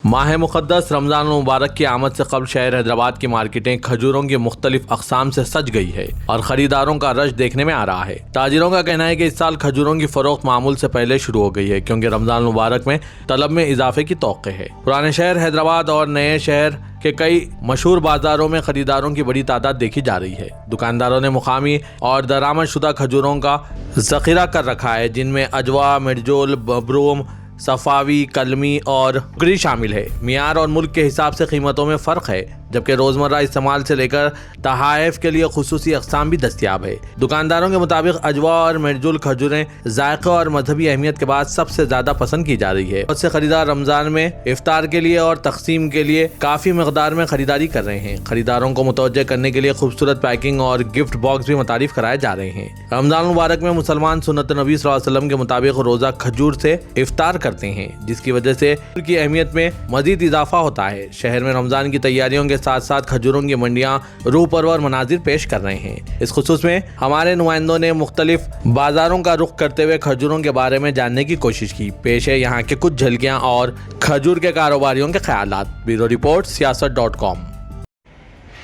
माह मुक़द्दस रमज़ान मुबारक की आमद से कबल शहर हैदराबाद की मार्केटें खजूरों की मुख्तलिफ अक़साम से सज गई है और ख़रीदारों का रश देखने में आ रहा है। ताजिरों का कहना है कि इस साल खजूरों की फ़रोख्त मामूल से पहले शुरू हो गई है, क्योंकि रमज़ान मुबारक में तलब में इजाफे की तौक़्क़े है। पुराने शहर हैदराबाद और नए शहर के कई मशहूर बाजारों में खरीदारों की बड़ी तादाद देखी जा रही है। दुकानदारों ने मुकामी और दरामदशुदा खजूरों का ज़ख़ीरा कर रखा है, जिनमें अजवा, मिर्जोल, बबरूम, सफावी, कलमी और कुकरी शामिल है। मियार और मुल्क के हिसाब से कीमतों में फ़र्क है, जबकि रोज़मर्रा इस्तेमाल से लेकर तहाइफ के लिए खुसूसी अक़साम भी दस्तियाब है। दुकानदारों के मुताबिक अजवा और मिर्जुल खजूरें जायक़े और मजहबी अहमियत के बाद सबसे ज़्यादा पसंद की जा रही है। बहुत से खरीदार रमज़ान में इफ्तार के लिए और तकसीम के लिए काफ़ी मकदार में खरीदारी कर रहे हैं। खरीदारों को मुतवज्जे करने के लिए खूबसूरत पैकिंग और गिफ्ट बॉक्स भी मुतारिफ कराए जा रहे हैं। रमज़ान मुबारक में मुसलमान सुन्नत नबी सल्लल्लाहु अलैहि वसल्लम के मुताबिक रोज़ा खजूर से इफ्तार करते हैं, जिसकी वजह से की अहमियत में मजीद इजाफा होता है। शहर में रमज़ान की तैयारियों के साथ साथ खजूरों की मंडियां रूह परवर मनाजिर पेश कर रहे हैं। इस खुसूस में हमारे नुमाइंदों ने मुख्तलिफ बाजारों का रुख करते हुए खजूरों के बारे में जानने की कोशिश की। पेश है यहाँ के कुछ झलकियाँ और खजूर के कारोबारियों के ख्यालात। Bureau report siyaasat.com।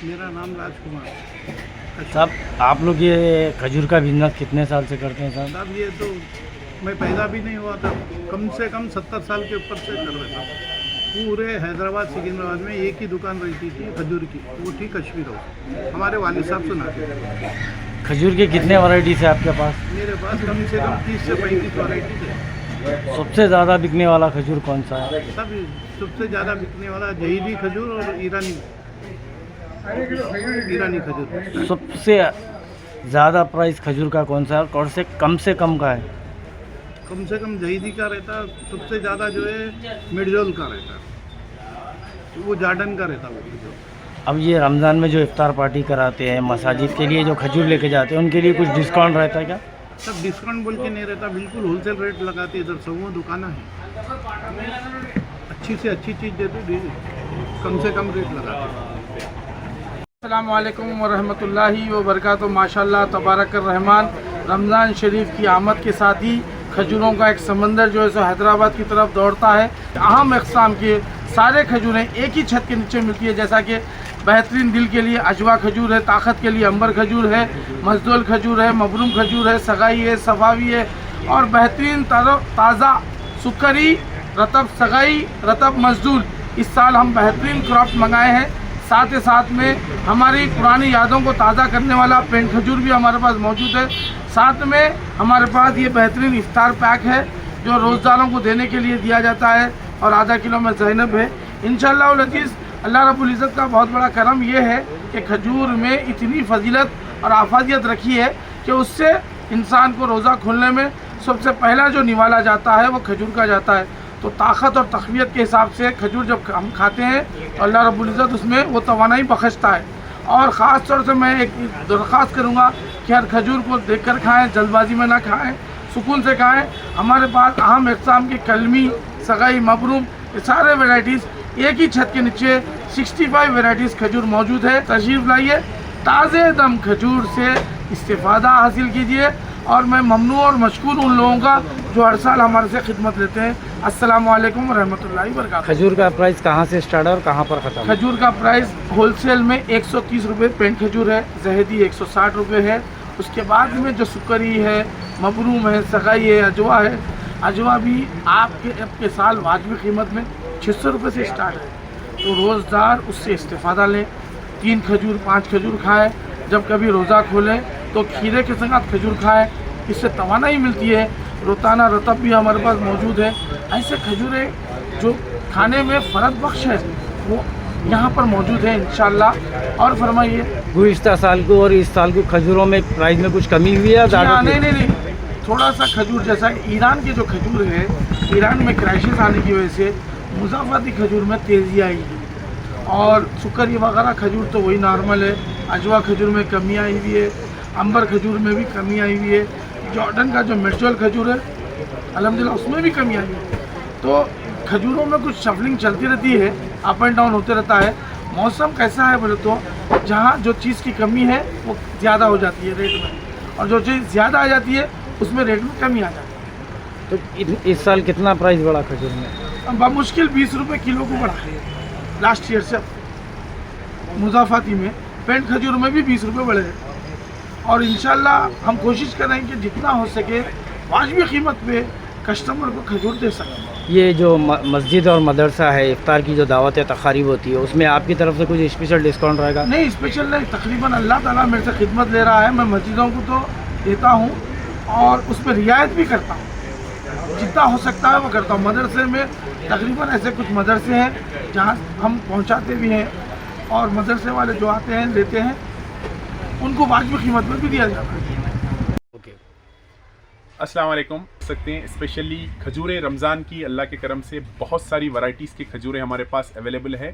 मेरा नाम राजकुमार। साहब, आप लोग ये खजूर का बिजनेस कितने साल से करते हैं साहब? साहब, ये तो मैं पैदा भी नहीं हुआ था, कम से कम 70 साल के ऊपर से कर रहा था। पूरे हैदराबाद सिकंदराबाद में एक ही दुकान रहती थी खजूर की, वो थी कश्मीर हाउस। हमारे वालिद साहब सुनाते थे। खजूर के कितने वैरायटीज है आपके पास? मेरे पास कम से कम 30 से 35 वैरायटी है। सबसे ज़्यादा बिकने वाला खजूर कौन सा है? सब सबसे ज़्यादा बिकने वाला जहीदी खजूर और ईरानी खजूर। सबसे ज़्यादा प्राइस खजूर का कौन सा है और कम से कम का है? कम से कम जहीदी का रहता, सबसे ज़्यादा जो है मिर्जोल का रहता, वो जार्डन का रहता वो खजूर। अब ये रमज़ान में जो इफ्तार पार्टी कराते हैं, मसाजिद के लिए जो खजूर लेके जाते हैं, उनके लिए कुछ डिस्काउंट रहता है क्या? सब डिस्काउंट बोल के नहीं रहता, बिल्कुल होलसेल रेट लगाते। इधर 100 दुकानें हैं, अच्छी से अच्छी चीज़ देते, कम से कम रेट लगाते। अस्सलाम वालेकुम वरहमतुल्लाहि व बरकातुहू। माशाल्लाह तबारक रहमान। रमज़ान शरीफ की आमद के साथ ही खजूरों का एक समंदर जो है सो हैदराबाद की तरफ दौड़ता है। अहम अक़साम के सारे खजूरें एक ही छत के नीचे मिलती है, जैसा कि बेहतरीन दिल के लिए अजवा खजूर है, ताकत के लिए अंबर खजूर है, मजदूल खजूर है, मबरूम खजूर है, सगाई है, सफावी है और बेहतरीन ताज़ा सुकरी रतब सगाई रतब मजदूल। इस साल हम बेहतरीन क्रॉप मंगाए हैं। साथ ही साथ में हमारी पुरानी यादों को ताज़ा करने वाला पेंट खजूर भी हमारे पास मौजूद है। साथ में हमारे पास ये बेहतरीन इफ्तार पैक है जो रोज़दारों को देने के लिए दिया जाता है और आधा किलो में ज़ैनब है। इंशाअल्लाह लजीज़, अल्लाह रब्बुल इज़्ज़त का बहुत बड़ा करम ये है कि खजूर में इतनी फजीलत और आफादियत रखी है कि उससे इंसान को रोज़ा खोलने में सबसे पहला जो निवाला जाता है वो खजूर का जाता है। तो ताकत और तक़वियत के हिसाब से खजूर जब हम खाते हैं तो अल्लाह रब्बुल इज़्ज़त उसमें वो तवानाई बख्शता है। और ख़ास तौर से मैं एक दरख्वास्त करूँगा कि हर खजूर को देखकर खाएं, जल्दबाजी में ना खाएं, सुकून से खाएं। हमारे पास अहम इक़साम की कलमी, सगाई, मबरूम, ये सारे वैरायटीज़ एक ही छत के नीचे 65 वैरायटीज़ खजूर मौजूद है। तशरीफ़ लाइए, ताज़े दम खजूर से इस्तिफ़ादा हासिल कीजिए। और मैं ममनू और मशकूर उन लोगों का जो हर साल हमारे से खिदमत लेते हैं। अस्सलाम वालेकुम वरहमतुल्लाहि वबरकातुहू। खजूर का प्राइस कहाँ से स्टार्ट है और कहाँ पर ख़त्म? खजूर का प्राइस होलसेल में 130 रुपये पेंट खजूर है, जहेदी 160 रुपये है। उसके बाद में जो सुकरी है, मबरूम है, सगाई है, अजवा है, अजवा भी आपके साल वाजिब कीमत में 600 रुपये से स्टार्ट है। तो रोज़दार उससे इस्तिफ़ादा लें, 3 खजूर 5 खजूर खाएँ। जब कभी रोज़ा खोलें तो खीरे के साथ खजूर खाएँ, इससे तवानाई मिलती है। रोताना रतब भी हमारे पास मौजूद है। ऐसे खजूरें जो खाने में फ़र्क बख्श है वो यहाँ पर मौजूद है इंशाअल्लाह। और फरमाइए, गुज़िश्ता साल को और इस साल को खजूरों में प्राइस में कुछ कमी हुई है? नहीं, थोड़ा सा खजूर जैसा ईरान के जो खजूर है, ईरान में क्राइसिस आने की वजह से मुज़ाफ़ाती खजूर में तेज़ी आई है। और सुकरी वगैरह खजूर तो वही नॉर्मल है। अजवा खजूर में कमी आई हुई है, अंबर खजूर में भी कमी आई हुई है। जॉर्डन का जो मिर्जोल खजूर है अल्हम्दुलिल्लाह उसमें भी कमी आई है। तो खजूरों में कुछ शफलिंग चलती रहती है, अप एंड डाउन होते रहता है। मौसम कैसा है बोले तो जहाँ जो चीज़ की कमी है वो ज़्यादा हो जाती है रेट में, और जो चीज़ ज़्यादा आ जाती है उसमें रेट में कमी आ जाती है। तो इस साल कितना प्राइस बढ़ा खजूर में? बमुश्किल 20 रुपये किलो को बढ़ा है लास्ट ईयर से। मुज़ाफ़ाती में पेंट खजूर में भी 20 रुपये बढ़े हैं और इंशाल्लाह हम कोशिश करेंगे कि जितना हो सके वाजिबी कीमत पे कस्टमर को खजूर दे सकें। ये जो मस्जिद और मदरसा है, इफ्तार की जो दावत तकारीब होती है, उसमें आपकी तरफ से कुछ स्पेशल डिस्काउंट रहेगा? नहीं, स्पेशल नहीं, तकरीबन अल्लाह ताला मेरे से खिदमत ले रहा है। मैं मस्जिदों को तो देता हूँ और उस पर रियायत भी करता हूँ, जितना हो सकता है वो करता हूँ। मदरसे में तकरीबन ऐसे कुछ मदरसे हैं जहाँ हम पहुँचाते भी हैं और मदरसे वाले जो आते हैं लेते हैं उनको वाजिब कीमत में भी दिया जाता है। अस्सलाम वालेकुम। सकते हैं स्पेशली खजूरें रमज़ान की अल्लाह के करम से बहुत सारी वैरायटीज़ की खजूरें हमारे पास अवेलेबल है।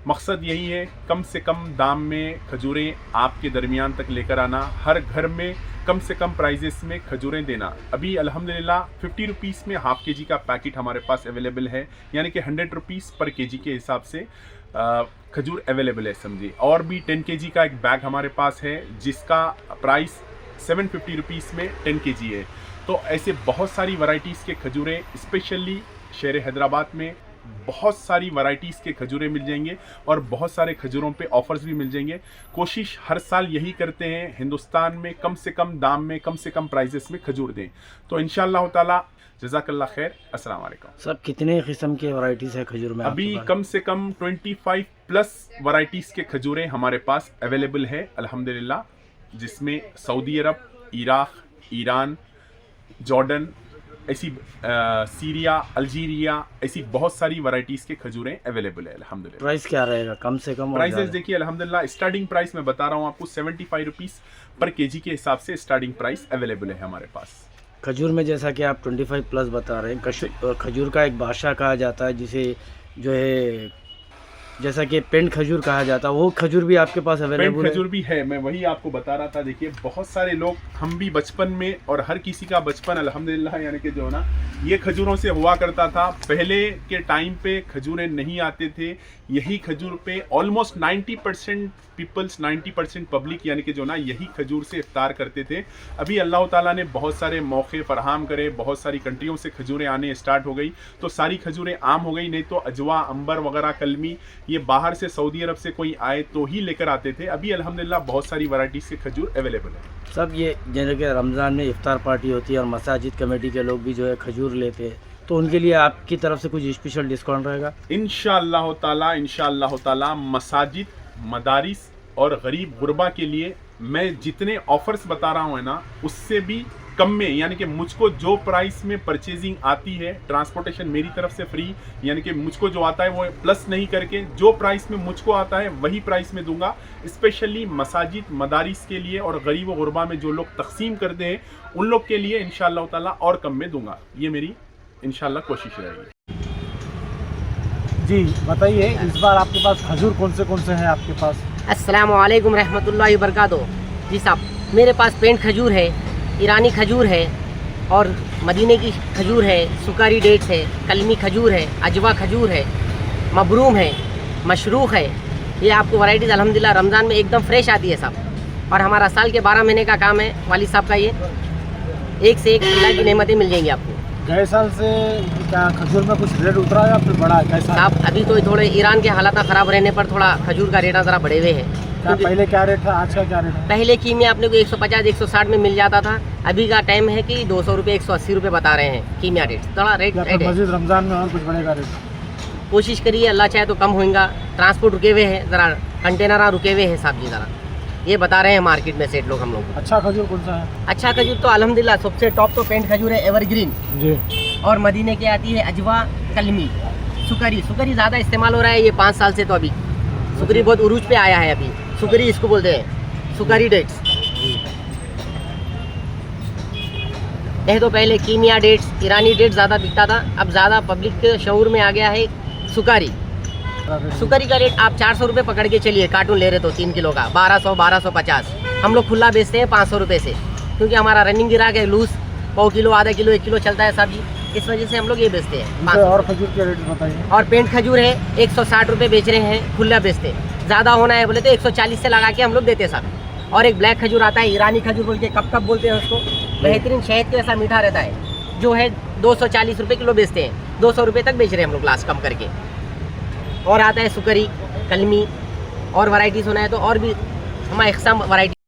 मकसद यही है कम से कम दाम में खजूरें आपके दरमियान तक लेकर आना, हर घर में कम से कम प्राइजेस में खजूरें देना। अभी अल्हम्दुलिल्लाह 50 रुपीज़ में हाफ़ के जी का पैकेट हमारे पास अवेलेबल है, यानी कि 100 रुपीज़ पर के जी के हिसाब से खजूर अवेलेबल है समझिए। और भी 10 के जी का एक बैग हमारे पास है जिसका प्राइस 750 रुपीज़ में 10 के जी है। तो ऐसे बहुत सारी वैरायटीज़ के खजूरें स्पेशली शहर हैदराबाद में बहुत सारी वैरायटीज़ के खजूरें मिल जाएंगे और बहुत सारे खजूरों पे ऑफ़र्स भी मिल जाएंगे। कोशिश हर साल यही करते हैं हिंदुस्तान में कम से कम दाम में कम से कम प्राइजेस में खजूर दें। तो इंशाअल्लाह ताला जज़ाकल्लाह खैर। अस्सलाम वालेकुम। सब कितने किस्म के वैरायटीज़ है खजूर में? अभी कम से कम 25 प्लस वैरायटीज़ के खजूरें हमारे पास अवेलेबल है अल्हम्दुलिल्लाह, जिसमें सऊदी अरब, इराक़, ईरान, जॉर्डन, ऐसी सीरिया, अल्जीरिया, ऐसी बहुत सारी वैरायटीज़ के खजूरें अवेलेबल है अल्हम्दुलिल्लाह। प्राइस क्या रहेगा कम से कम? प्राइसेस देखिए अल्हम्दुलिल्लाह स्टार्टिंग प्राइस मैं बता रहा हूँ आपको 75 रुपीज़ पर केजी के हिसाब से स्टार्टिंग प्राइस अवेलेबल है हमारे पास। खजूर में जैसा कि आप 25 प्लस बता रहे हैं, खजूर का एक बादशाह कहा जाता है जिसे जो है जैसा कि पेंट खजूर कहा जाता है, वो खजूर भी आपके पास अवेलेबल है? पेंट खजूर भी है, मैं वही आपको बता रहा था। देखिए बहुत सारे लोग, हम भी बचपन में और हर किसी का बचपन अल्हम्दुलिल्लाह यानी कि जो है ना ये खजूरों से हुआ करता था। पहले के टाइम पे खजूरें नहीं आते थे, यही खजूर पे ऑलमोस्ट 90% पीपल्स, 90% पब्लिक यानी कि जो ना यही खजूर से इफ्तार करते थे। अभी अल्लाह ताला ने बहुत सारे मौके फराहम करे, बहुत सारी कंट्रियों से खजूरें आने स्टार्ट हो गई तो सारी खजूरें आम हो गई। नहीं तो अजवा, अंबर वगैरह, कलमी ये बाहर से सऊदी अरब से कोई आए तो ही लेकर आते थे। अभी अल्हम्दुलिल्लाह बहुत सारी वैरायटीज़ के खजूर अवेलेबल है। सब ये जैसे कि रमज़ान में इफ्तार पार्टी होती है और मसाजिद कमेटी के लोग भी जो है खजूर लेते हैं, तो उनके लिए आपकी तरफ से कुछ स्पेशल डिस्काउंट रहेगा? इंशाअल्लाह ताला मसाजिद, मदारिस और गरीब गुरबा के लिए मैं जितने ऑफर्स बता रहा हूँ है ना, उससे भी कम में, यानी कि मुझको जो प्राइस में परचेजिंग आती है, ट्रांसपोर्टेशन मेरी तरफ से फ्री, यानी कि मुझको जो आता है वो प्लस नहीं करके जो प्राइस में मुझको आता है वही प्राइस में दूंगा। स्पेशली मसाजिद, मदारिस के लिए और गरीब व गुरबा में जो लोग तकसीम करते हैं उन लोग के लिए इंशाअल्लाह ताला और कम में दूंगा। ये मेरी इंशाअल्लाह कोशिश रहेगी। जी बताइए, इस बार आपके पास खजूर कौन से हैं आपके पास? अस्सलाम वालेकुम रहमतुल्लाहि व बरकातुहू। जी साहब, मेरे पास पेंट खजूर है, ईरानी खजूर है और मदीने की खजूर है, सुकारी डेट्स है, कलमी खजूर है, अजवा खजूर है, मबरूम है, मशरूख है। ये आपको वैरायटीज़ अल्हम्दुलिल्लाह रमज़ान में एकदम फ्रेश आती है साहब। और हमारा साल के 12 महीने का काम है वालिद साहब का। ये एक से एक अल्लाह की नेमतें मिल जाएंगी आपको। गए साल से क्या खजूर में कुछ रेट उतरा या फिर बढ़ा है कैसा? साहब अभी तो थोड़े ईरान के हालात ख़राब रहने पर थोड़ा खजूर का रेट ज़रा बढ़े हुए हैं। क्या पहले क्या रेट था, आज का क्या रेट है? पहले कीमिया अपने को 150-160 में मिल जाता था, अभी का टाइम है कि 200 रुपये 180 रुपये बता रहे हैं कीमिया रेट। थोड़ा रेट है। मजीद रमज़ान में और कुछ बढ़ेगा रेट? कोशिश करिए, अल्लाह चाहे तो कम होगा। ट्रांसपोर्ट रुके हुए हैं, ज़रा कंटेनर रुके हुए हैं साहब जी, ज़रा ये बता रहे हैं मार्केट में सेठ लोग हम लोग। अच्छा खजूर कौन सा है? अच्छा खजूर तो अल्हम्दुलिल्लाह सबसे टॉप तो पेंट खजूर है, एवरग्रीन जी। और मदीने की आती है अजवा, कलमी, सुकरी। सुकरी ज़्यादा इस्तेमाल हो रहा है ये 5 साल से, तो अभी सुकरी बहुत उरूज पे आया है। अभी सुकरी इसको बोलते हैं, सुकरी डेट्स। नहीं तो पहले कीमिया डेट्स, ईरानी डेट्स ज़्यादा बिकता था, अब ज़्यादा पब्लिक के शऊर में आ गया है सुकारी। सुकरी का रेट आप 400 रुपये पकड़ के चलिए, कार्टून ले रहे तो 3 किलो का 1200-1250। हम लोग खुला बेचते हैं 500 रुपये से, क्योंकि हमारा रनिंग गिराक है, लूज पाव किलो, आधा किलो, 1 किलो चलता है साहब जी, इस वजह से हम लोग ये बेचते हैं। और खजूर के रेट बताइए। और पेंट खजूर है 160 रुपये बेच रहे हैं, खुला बेचते हैं। ज़्यादा होना है बोले तो 140 से लगा के हम लोग देते हैं साहब। और एक ब्लैक खजूर आता है, ईरानी खजूर बोल के, कब बोलते हैं उसको, बेहतरीन शहद के ऐसा मीठा रहता है, जो है 240 रुपये किलो बेचते हैं, 200 रुपये तक बेच रहे हैं हम लोग लास्ट कम करके। और आता है सुकरी, कलमी और वैरायटीज़ होना है तो और भी हमारे इकसाम वैरायटी